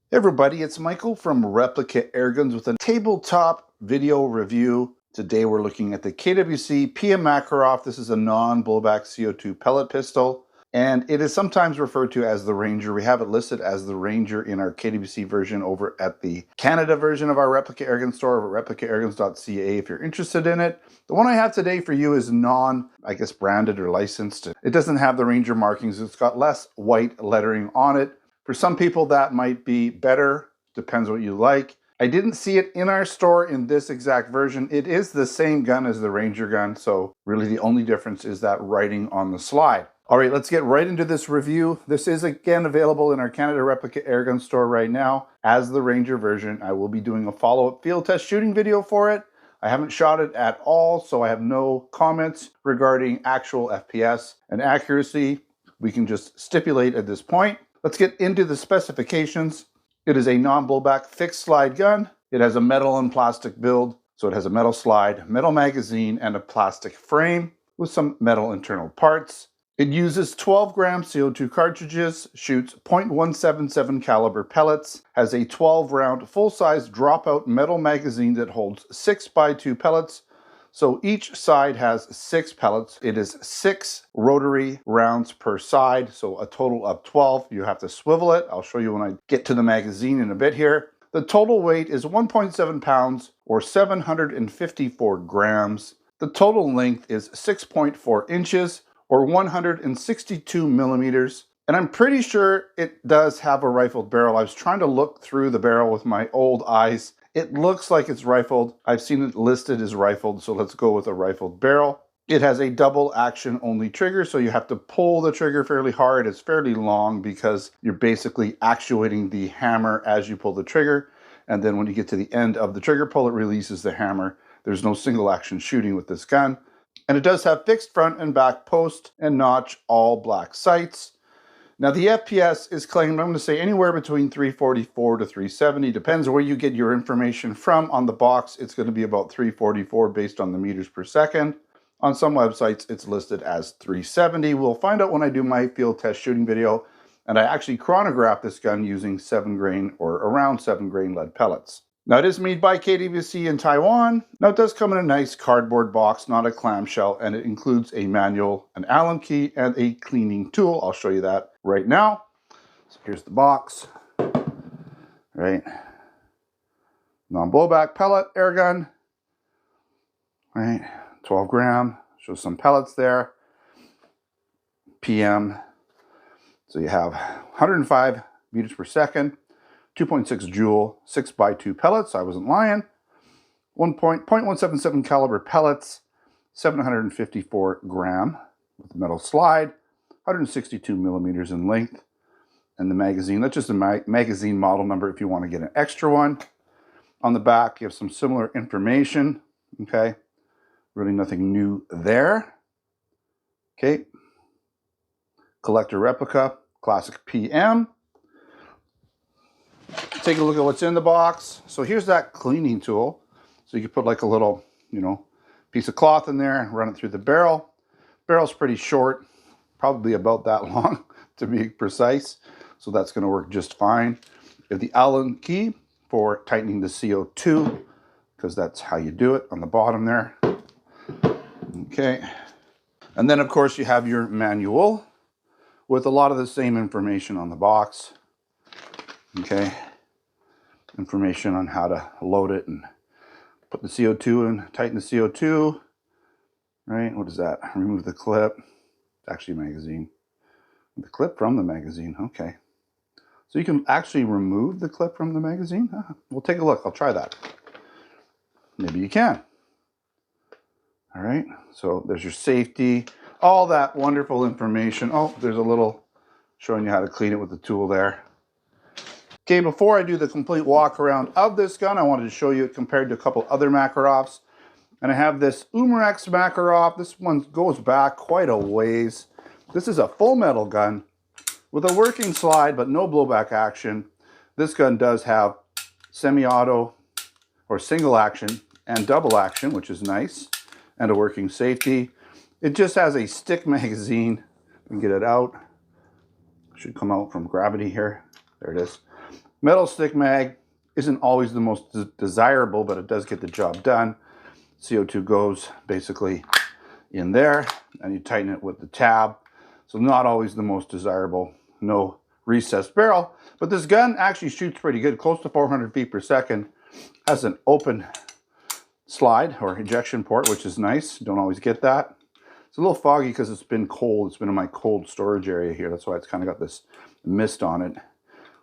Hey everybody, it's Michael from Replica Airguns with a tabletop video review. Today we're looking at the KWC PM Makarov. This is a non-blowback CO2 pellet pistol, and it is sometimes referred to as the Ranger. We have it listed as the Ranger in our KWC version over at the Canada version of our Replica Airgun store over at replicaairguns.ca if you're interested in it. The one I have today for you is branded or licensed. It doesn't have the Ranger markings. It's got less white lettering on it. For some people that might be better, depends what you like. I didn't see it in our store in this exact version. It is the same gun as the Ranger gun, so really the only difference is that writing on the slide. All right, let's get right into this review. This is again available in our Canada Replica Airgun store right now as the Ranger version. I will be doing a follow-up field test shooting video for it. I haven't shot it at all, so I have no comments regarding actual FPS and accuracy. We can just stipulate at this point. Let's get into the specifications. It is a non-blowback fixed slide gun. It has a metal and plastic build. So it has a metal slide, metal magazine, and a plastic frame with some metal internal parts. It uses 12 gram CO2 cartridges, shoots .177 caliber pellets, has a 12 round full-size dropout metal magazine that holds 6x2 pellets. So each side has 6 pellets. It is 6 rotary rounds per side, so a total of 12. You have to swivel it. I'll show you when I get to the magazine in a bit here. The total weight is 1.7 pounds or 754 grams. The total length is 6.4 inches or 162 millimeters. And I'm pretty sure it does have a rifled barrel. I was trying to look through the barrel with my old eyes. It looks like it's rifled. I've seen it listed as rifled, so let's go with a rifled barrel. It has a double action only trigger, so you have to pull the trigger fairly hard. It's fairly long because you're basically actuating the hammer as you pull the trigger. And then when you get to the end of the trigger pull, it releases the hammer. There's no single action shooting with this gun. And it does have fixed front and back post and notch all black sights. Now the FPS is claimed, I'm going to say anywhere between 344 to 370, depends where you get your information from. On the box, it's going to be about 344 based on the meters per second. On some websites, it's listed as 370. We'll find out when I do my field test shooting video, and I actually chronograph this gun using 7 grain or around 7 grain lead pellets. Now it is made by KWC in Taiwan. Now it does come in a nice cardboard box, not a clamshell, and it includes a manual, an Allen key, and a cleaning tool. I'll show you that right now. So here's the box, right? Non-blowback pellet airgun, right? 12 gram, shows some pellets there. PM, so you have 105 meters per second. 2.6 joule, 6x2 pellets, I wasn't lying. 1.177 caliber pellets, 754 gram with a metal slide, 162 millimeters in length. And the magazine, that's just a magazine model number if you want to get an extra one. On the back, you have some similar information, okay? Really nothing new there. Okay. Collector replica, classic PM. Take a look at what's in the box. So here's that cleaning tool. So you can put like a little, piece of cloth in there and run it through the barrel. Barrel's pretty short, probably about that long to be precise. So that's going to work just fine. You have the Allen key for tightening the CO2, because that's how you do it on the bottom there. Okay. And then of course you have your manual with a lot of the same information on the box. Okay, information on how to load it and put the CO2 in, tighten the CO2, right? What is that? Remove the clip. It's actually a magazine. The clip from the magazine, okay. So you can actually remove the clip from the magazine? We'll take a look, I'll try that. Maybe you can. All right, so there's your safety, all that wonderful information. Oh, there's a little showing you how to clean it with the tool there. Okay, before I do the complete walk around of this gun, I wanted to show you it compared to a couple other Makarovs. And I have this Umarex Makarov. This one goes back quite a ways. This is a full metal gun with a working slide, but no blowback action. This gun does have semi-auto or single action and double action, which is nice, and a working safety. It just has a stick magazine. You can get it out. Should come out from gravity here. There it is. Metal stick mag isn't always the most desirable, but it does get the job done. CO2 goes basically in there, and you tighten it with the tab. So not always the most desirable. No recessed barrel, but this gun actually shoots pretty good, close to 400 feet per second. Has an open slide or ejection port, which is nice. Don't always get that. It's a little foggy because it's been cold. It's been in my cold storage area here. That's why it's kind of got this mist on it.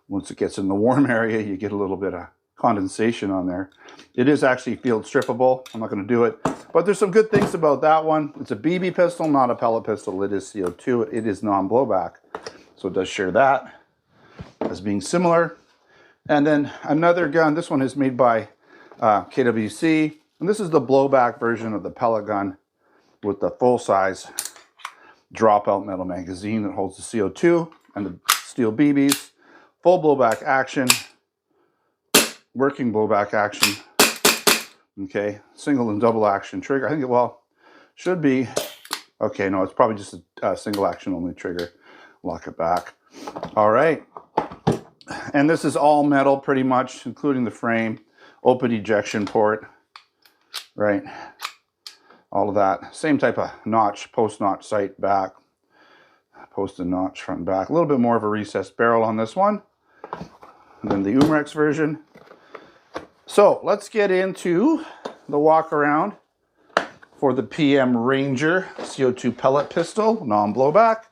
Once it gets in the warm area, you get a little bit of condensation on there. It is actually field strippable. I'm not going to do it, but there's some good things about that one. It's a BB pistol, not a pellet pistol. It is CO2. It is non-blowback, so it does share that as being similar. And then another gun. This one is made by KWC, and this is the blowback version of the pellet gun with the full-size dropout metal magazine that holds the CO2 and the steel BBs. Full blowback action, working blowback action. Okay, single and double action trigger. I think it, well, should be. Okay, no, it's probably just a single action only trigger. Lock it back. All right. And this is all metal pretty much, including the frame, open ejection port, right? All of that. Same type of notch, post notch sight back, post and notch front and back. A little bit more of a recessed barrel on this one than the Umrex version. So let's get into the walk around for the PM Ranger CO2 pellet pistol, non-blowback.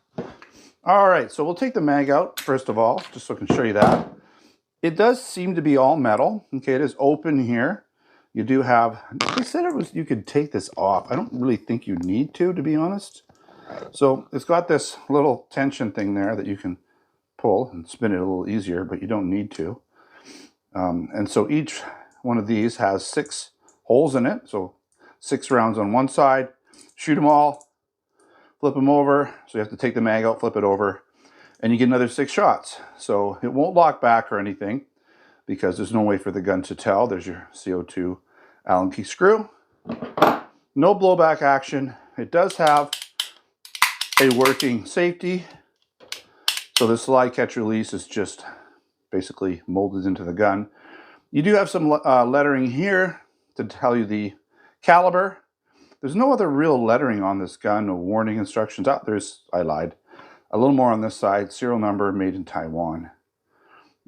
All right, so we'll take the mag out first of all, just so I can show you that. It does seem to be all metal. Okay, it is open here. You do have, they said it was, you could take this off. I don't really think you need to be honest. So it's got this little tension thing there that you can pull and spin it a little easier, but you don't need to. And so each one of these has 6 holes in it. So 6 rounds on one side, shoot them all, flip them over. So you have to take the mag out, flip it over, and you get another 6 shots. So it won't lock back or anything because there's no way for the gun to tell. There's your CO2 Allen key screw. No blowback action. It does have a working safety. So the slide catch release is just basically molded into the gun. You do have some lettering here to tell you the caliber. There's no other real lettering on this gun, no warning instructions. Oh, I lied. A little more on this side, serial number, made in Taiwan.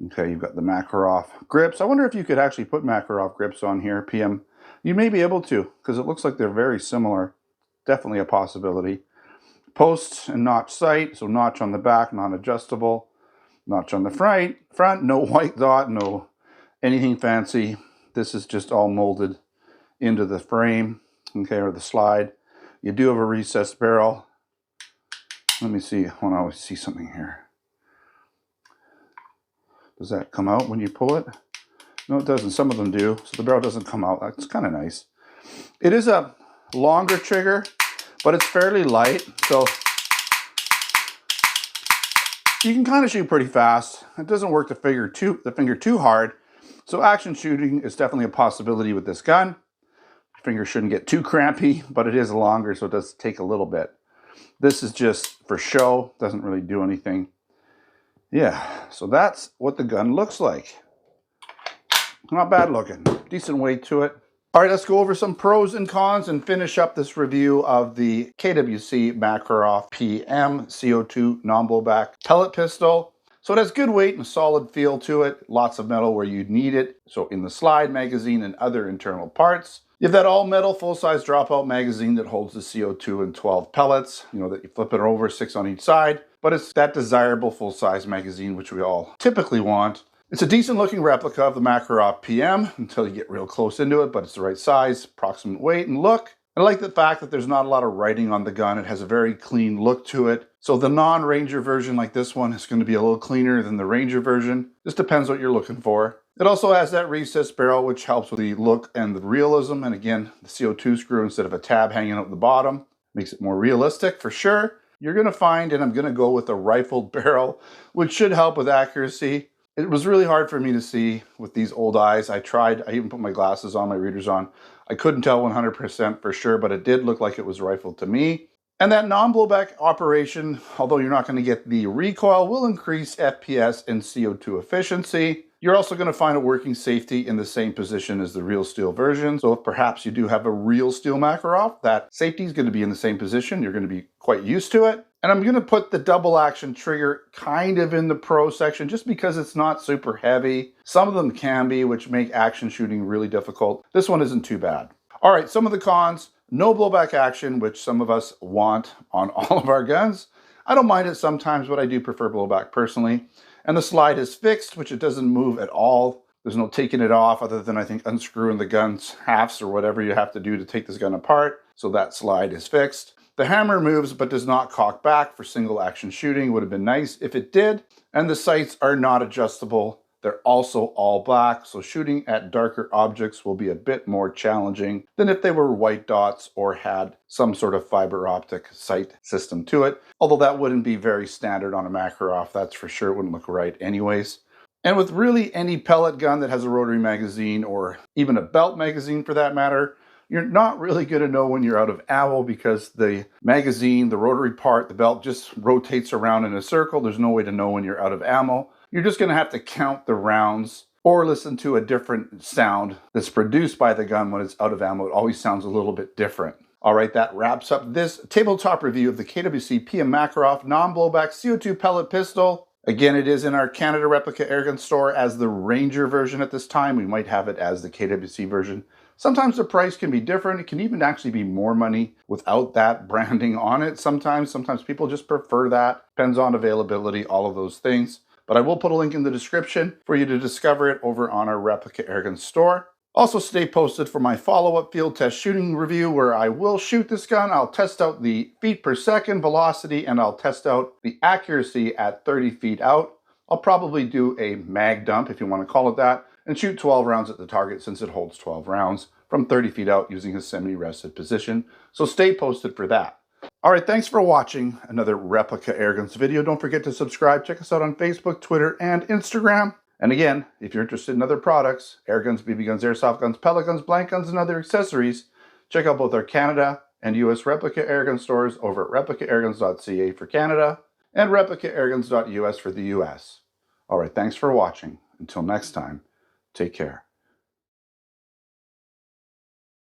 Okay, you've got the Makarov grips. I wonder if you could actually put Makarov grips on here, PM. You may be able to, because it looks like they're very similar. Definitely a possibility. Post and notch sight, so notch on the back, non-adjustable. Notch on the front, no white dot, no anything fancy. This is just all molded into the frame, okay, or the slide. You do have a recessed barrel. Let me see, I want to always see something here. Does that come out when you pull it? No, it doesn't. Some of them do, so the barrel doesn't come out. That's kind of nice. It is a longer trigger, but it's fairly light, so you can kind of shoot pretty fast. It doesn't work the finger too hard, so action shooting is definitely a possibility with this gun. Your finger shouldn't get too crampy, but it is longer, so it does take a little bit. This is just for show, doesn't really do anything. Yeah, so that's what the gun looks like. Not bad looking, decent weight to it. All right, let's go over some pros and cons and finish up this review of the KWC Makarov PM CO2 non-blowback pellet pistol. So it has good weight and solid feel to it. Lots of metal where you need it. So in the slide magazine and other internal parts. You have that all metal full-size dropout magazine that holds the CO2 and 12 pellets. You know, that you flip it over, 6 on each side. But it's that desirable full-size magazine which we all typically want. It's a decent looking replica of the Makarov PM until you get real close into it, but it's the right size, approximate weight and look. I like the fact that there's not a lot of writing on the gun. It has a very clean look to it. So the non-Ranger version like this one is going to be a little cleaner than the Ranger version. Just depends what you're looking for. It also has that recessed barrel which helps with the look and the realism. And again, the CO2 screw instead of a tab hanging out the bottom makes it more realistic for sure. You're going to find, and I'm going to go with a rifled barrel, which should help with accuracy. It was really hard for me to see with these old eyes. I even put my glasses on, my readers on. I couldn't tell 100% for sure, but it did look like it was rifled to me. And that non-blowback operation, although you're not going to get the recoil, will increase FPS and CO2 efficiency. You're also going to find a working safety in the same position as the real steel version. So if perhaps you do have a real steel Makarov, that safety is going to be in the same position. You're going to be quite used to it. And I'm going to put the double action trigger kind of in the pro section just because it's not super heavy. Some of them can be, which make action shooting really difficult. This one isn't too bad. All right, some of the cons: no blowback action, which some of us want on all of our guns. I don't mind it sometimes, but I do prefer blowback personally. And the slide is fixed, which it doesn't move at all. There's no taking it off other than, I think, unscrewing the gun's halves or whatever you have to do to take this gun apart. So that slide is fixed. The hammer moves but does not cock back for single action shooting. Would have been nice if it did. And the sights are not adjustable. They're also all black, so shooting at darker objects will be a bit more challenging than if they were white dots or had some sort of fiber optic sight system to it. Although that wouldn't be very standard on a Makarov, that's for sure. It wouldn't look right anyways. And with really any pellet gun that has a rotary magazine, or even a belt magazine for that matter, you're not really going to know when you're out of ammo because the magazine, the rotary part, the belt just rotates around in a circle. There's no way to know when you're out of ammo. You're just going to have to count the rounds or listen to a different sound that's produced by the gun when it's out of ammo. It always sounds a little bit different. All right, that wraps up this tabletop review of the KWC PM Makarov Non-blowback CO2 Pellet Pistol. Again, it is in our Canada Replica Airgun store as the Ranger version at this time. We might have it as the KWC version. Sometimes the price can be different. It can even actually be more money without that branding on it. Sometimes people just prefer that. Depends on availability, all of those things. But I will put a link in the description for you to discover it over on our Replica Airgun store. Also stay posted for my follow-up field test shooting review where I will shoot this gun. I'll test out the feet per second velocity and I'll test out the accuracy at 30 feet out. I'll probably do a mag dump, if you want to call it that, and shoot 12 rounds at the target since it holds 12 rounds from 30 feet out using a semi-rested position. So stay posted for that. All right, thanks for watching another Replica Airguns video. Don't forget to subscribe. Check us out on Facebook, Twitter, and Instagram. And again, if you're interested in other products, air guns, BB guns, airsoft guns, pellet guns, blank guns, and other accessories, check out both our Canada and US Replica Airgun stores over at replicaairguns.ca for Canada and replicaairguns.us for the US. All right, thanks for watching. Until next time, take care.